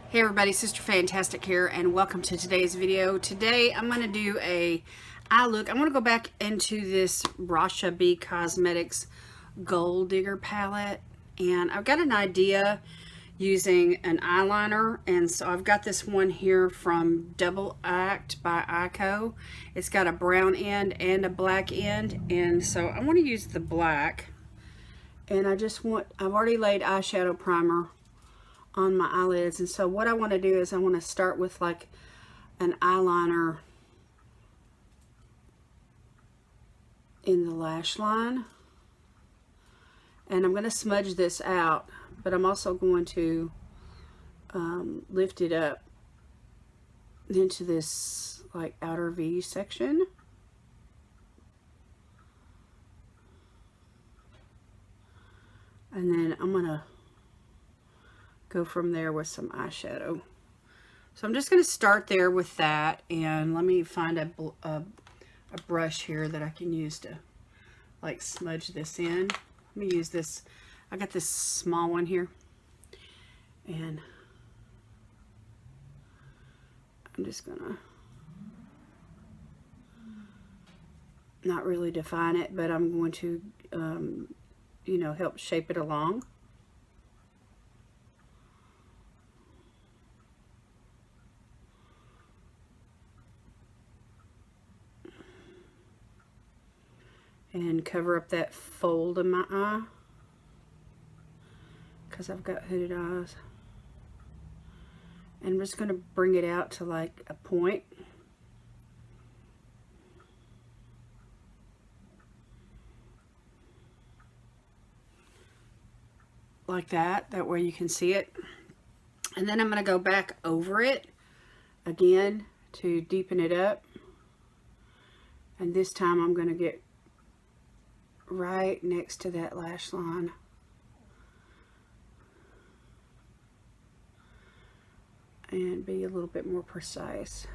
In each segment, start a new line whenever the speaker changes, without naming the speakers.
Hey everybody, Sister Fantastic here, and welcome to today's video. Today I'm going to do a eye look. I'm going to go back into this Rasha Cosmetics Gold Digger palette, and I've got an idea using an eyeliner, and so I've got this one here from Double Act by Ico. It's got a brown end and a black end, and so I want to use the black, and I've already laid eyeshadow primer on my eyelids, and so what I want to do is I want to start with like an eyeliner in the lash line, and I'm going to smudge this out, but I'm also going to lift it up into this like outer V section. And then I'm going to go from there with some eyeshadow. So I'm just going to start there with that, and let me find a brush here that I can use to like smudge this in. Let me use this. I got this small one here, and I'm just gonna not really define it, but I'm going to you know, help shape it along. And cover up that fold in my eye because I've got hooded eyes. And I'm just going to bring it out to like a point. Like that. That way you can see it. And then I'm going to go back over it again to deepen it up. And this time I'm going to get right next to that lash line. And be a little bit more precise.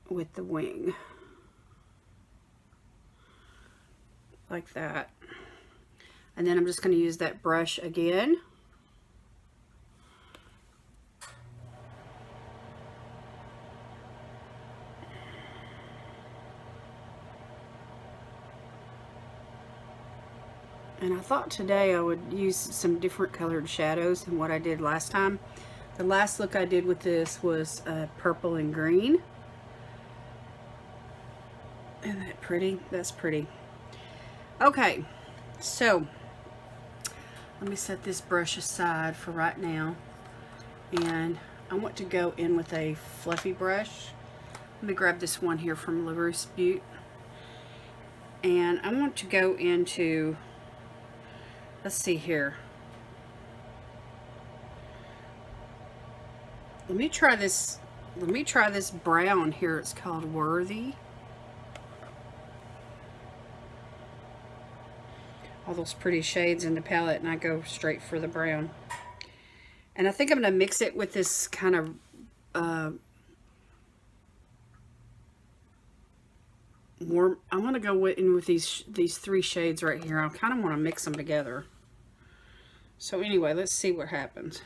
With the wing. Like that. And then I'm just going to use that brush again. And I thought today I would use some different colored shadows than what I did last time. The last look I did with this was purple and green. Isn't that pretty? That's pretty. Okay, so let me set this brush aside for right now. And I want to go in with a fluffy brush. Let me grab this one here from LaRousse Butte. And I want to go into, let's see here. Let me try this brown here. It's called Worthy. All those pretty shades in the palette, and I go straight for the brown. And I think I'm going to mix it with this kind of warm. I want to go in with these three shades right here. I kind of want to mix them together. So anyway, let's see what happens.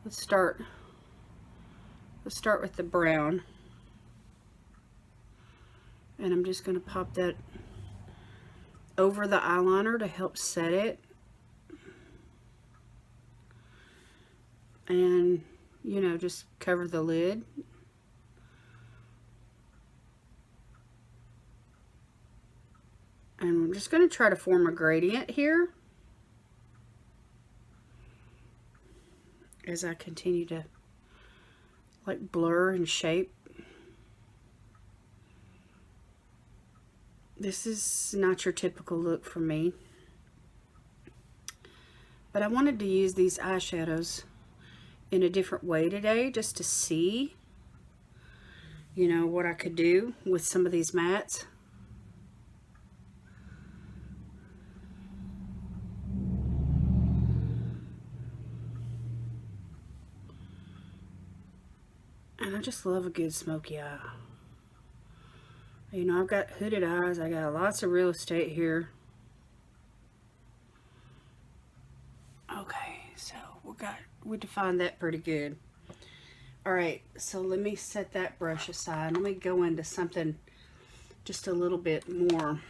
Let's start with the brown. And I'm just going to pop that over the eyeliner to help set it. And, you know, just cover the lid. And I'm just going to try to form a gradient here as I continue to like blur and shape. This is not your typical look for me, but I wanted to use these eyeshadows in a different way today just to see, you know, what I could do with some of these mattes. And I just love a good smoky eye. You know, I've got hooded eyes. I got lots of real estate here. Okay, so we defined that pretty good. All right, so let me set that brush aside. Let me go into something just a little bit more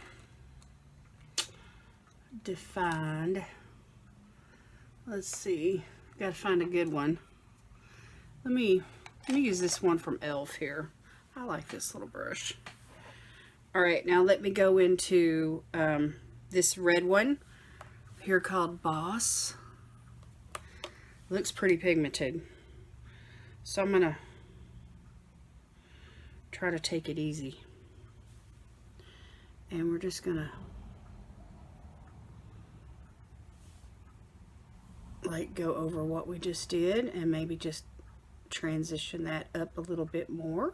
defined. Let's see. Got to find a good one. Let me use this one from Elf here. I like this little brush. All right, now let me go into this red one here called Boss. Looks pretty pigmented. So I'm gonna try to take it easy. And we're just gonna like go over what we just did and maybe just transition that up a little bit more.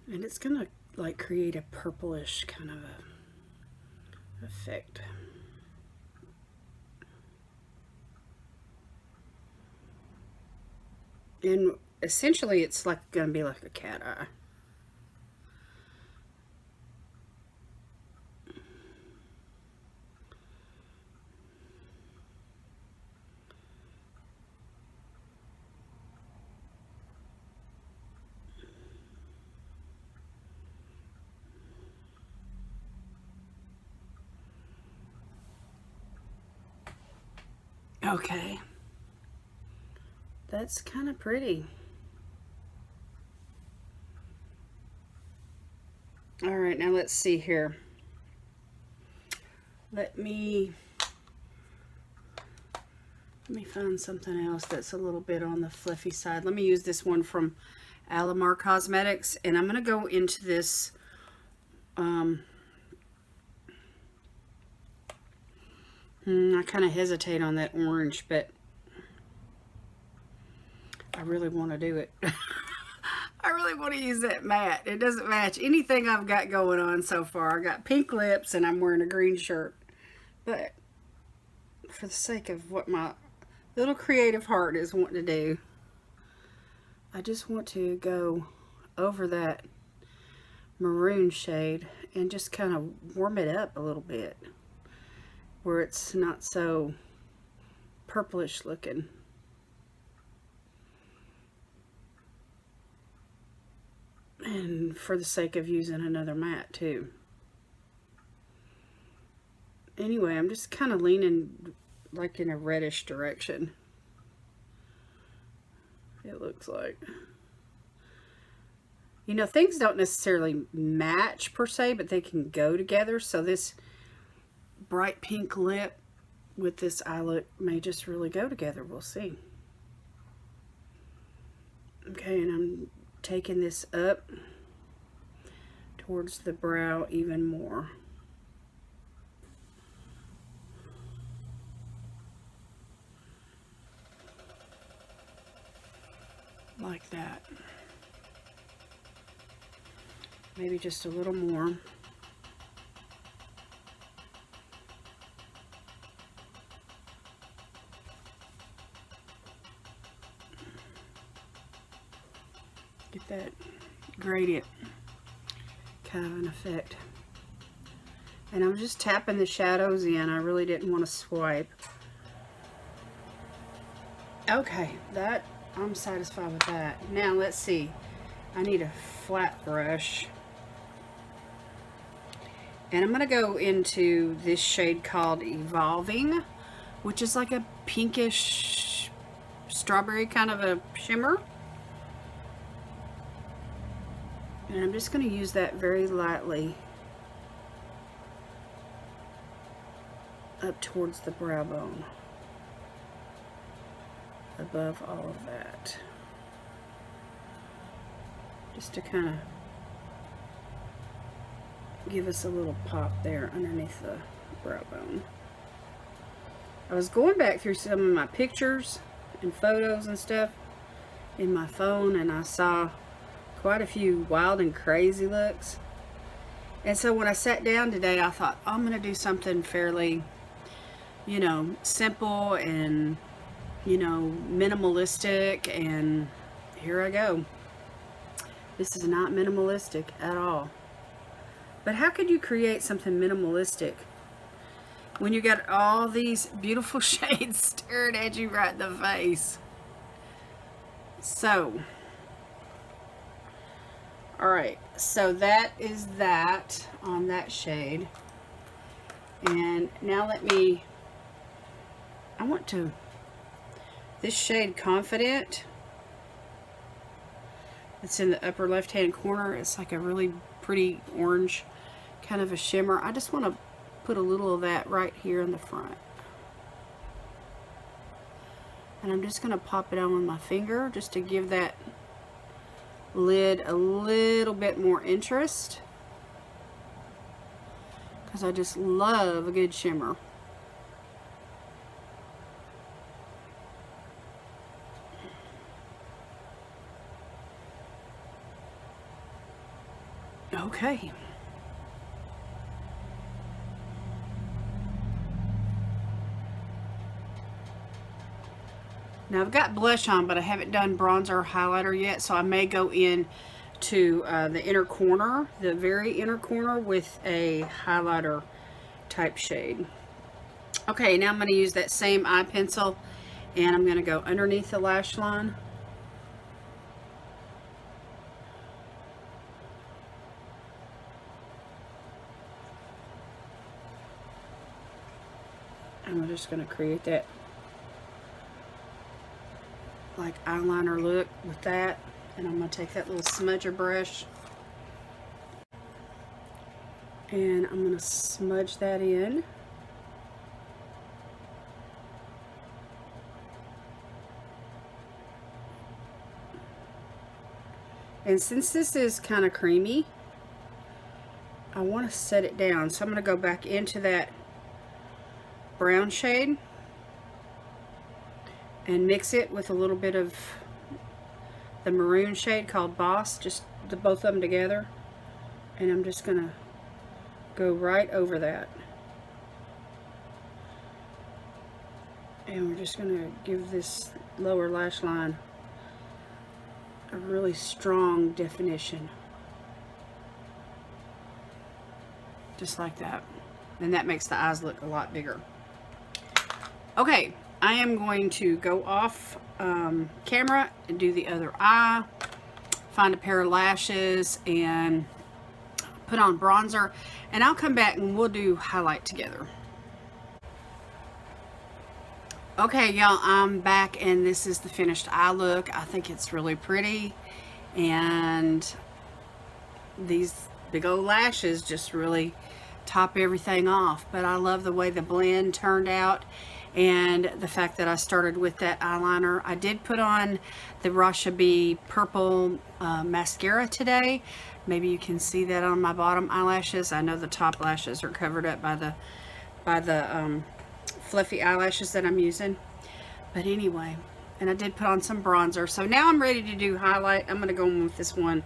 And it's gonna like create a purplish kind of a effect. And essentially it's like gonna be like a cat eye. Okay, that's kind of pretty. All right, now let's see here. Let me find something else that's a little bit on the fluffy side. Let me use this one from Alamar Cosmetics, and I'm going to go into this I kind of hesitate on that orange, but I really want to do it. I really want to use that matte. It doesn't match anything I've got going on so far. I got pink lips and I'm wearing a green shirt. But for the sake of what my little creative heart is wanting to do, I just want to go over that maroon shade and just kind of warm it up a little bit where it's not so purplish looking. And for the sake of using another matte too. Anyway, I'm just kind of leaning like in a reddish direction. It looks like. You know, things don't necessarily match per se, but they can go together. So this bright pink lip with this eye look may just really go together. We'll see. Okay, and I'm taking this up towards the brow even more. Like that. Maybe just a little more. Get that gradient kind of an effect. And I'm just tapping the shadows in. I really didn't want to swipe. Okay, that I'm satisfied with that. Now let's see. I need a flat brush. And I'm going to go into this shade called Evolving, which is like a pinkish strawberry kind of a shimmer. And I'm just going to use that very lightly up towards the brow bone, above all of that, just to kind of give us a little pop there underneath the brow bone. I was going back through some of my pictures and photos and stuff in my phone, and I saw quite a few wild and crazy looks. And so when I sat down today, I thought, oh, I'm going to do something fairly, you know, simple and, you know, minimalistic, and here I go. This is not minimalistic at all. But how could you create something minimalistic when you got all these beautiful shades staring at you right in the face? So, alright, so that is that on that shade. And now I want to, this shade Confident, it's in the upper left hand corner. It's like a really pretty orange kind of a shimmer. I just want to put a little of that right here in the front. And I'm just going to pop it on with my finger just to give that lid a little bit more interest, because I just love a good shimmer. Okay. Now I've got blush on, but I haven't done bronzer or highlighter yet, so I may go in to the inner corner, the very inner corner, with a highlighter type shade. Okay, now I'm going to use that same eye pencil, and I'm going to go underneath the lash line. And we're just going to create that like eyeliner look with that. And I'm going to take that little smudger brush and I'm going to smudge that in. And since this is kind of creamy, I want to set it down. So I'm going to go back into that brown shade and mix it with a little bit of the maroon shade called Boss, just both of them together. And I'm just going to go right over that. And we're just going to give this lower lash line a really strong definition. Just like that. And that makes the eyes look a lot bigger. Okay, I am going to go off camera and do the other eye, find a pair of lashes and put on bronzer, and I'll come back and we'll do highlight together. Okay, y'all, I'm back and this is the finished eye look. I think it's really pretty, and these big old lashes just really top everything off. But I love the way the blend turned out, and the fact that I started with that eyeliner. I did put on the Rasha purple mascara today. Maybe you can see that on my bottom eyelashes. I know the top lashes are covered up by the fluffy eyelashes that I'm using. But anyway, and I did put on some bronzer. So now I'm ready to do highlight. I'm going to go in with this one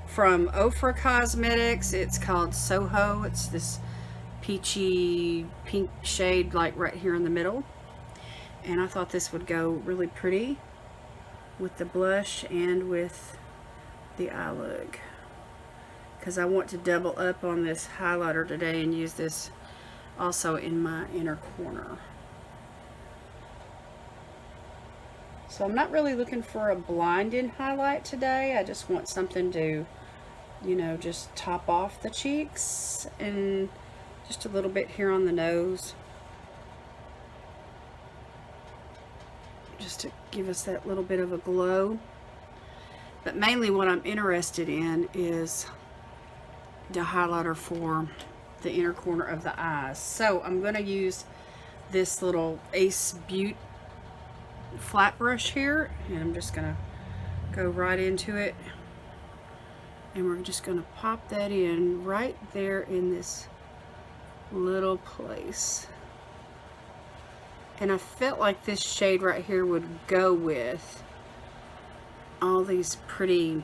from OFRA Cosmetics. It's called Xoxo. It's this peachy pink shade, like right here in the middle. And I thought this would go really pretty with the blush and with the eye look, because I want to double up on this highlighter today and use this also in my inner corner. So I'm not really looking for a blinding highlight today. I just want something to, you know, just top off the cheeks and just a little bit here on the nose, just to give us that little bit of a glow. But mainly what I'm interested in is the highlighter for the inner corner of the eyes. So I'm going to use this little Ace Beauty flat brush here, and I'm just going to go right into it, and we're just going to pop that in right there in this little place. And I felt like this shade right here would go with all these pretty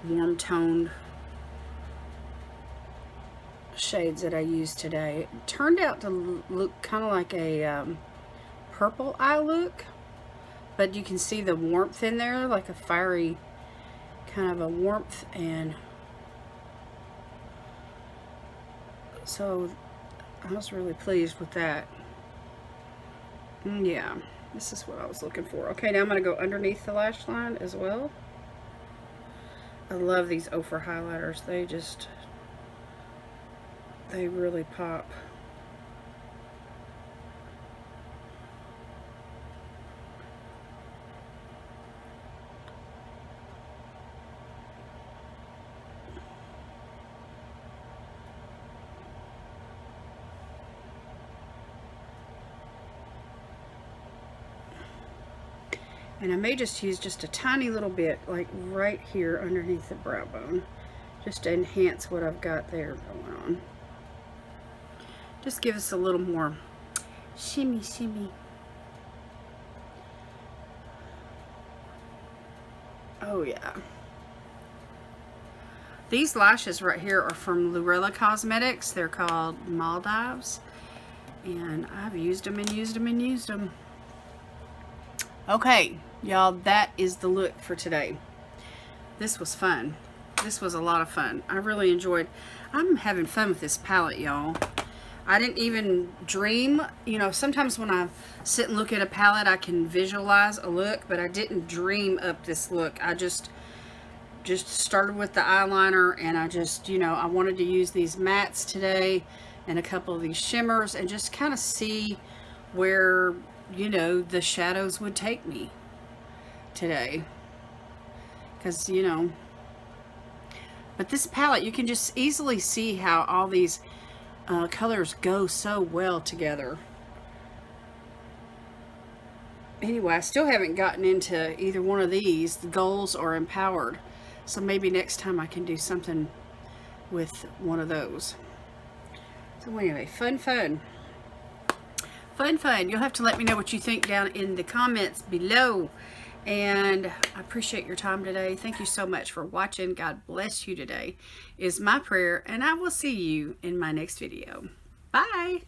warm toned shades that I used today. It turned out to look kind of like a purple eye look, but you can see the warmth in there, like a fiery kind of a warmth, and so I was really pleased with that. Yeah, this is what I was looking for. Okay, now I'm going to go underneath the lash line as well. I love these OFRA highlighters. They really pop. And I may just use just a tiny little bit, like right here underneath the brow bone, just to enhance what I've got there going on. Just give us a little more shimmy, shimmy. Oh yeah. These lashes right here are from Laurielatimer. They're called Maldives. And I've used them and used them and used them. Okay, y'all, that is the look for today. This was fun. This was a lot of fun. I really enjoyed. I'm having fun with this palette, y'all. I didn't even dream, you know, sometimes when I sit and look at a palette, I can visualize a look, but I didn't dream up this look. I just started with the eyeliner, and I just, you know, I wanted to use these mattes today and a couple of these shimmers and just kind of see where, you know, the shadows would take me today. Because, you know, but this palette, you can just easily see how all these colors go so well together. Anyway, I still haven't gotten into either one of these, the Goals or Empowered. So maybe next time I can do something with one of those. So anyway, fun. You'll have to let me know what you think down in the comments below. And I appreciate your time today. Thank you so much for watching. God bless you today is my prayer. And I will see you in my next video. Bye.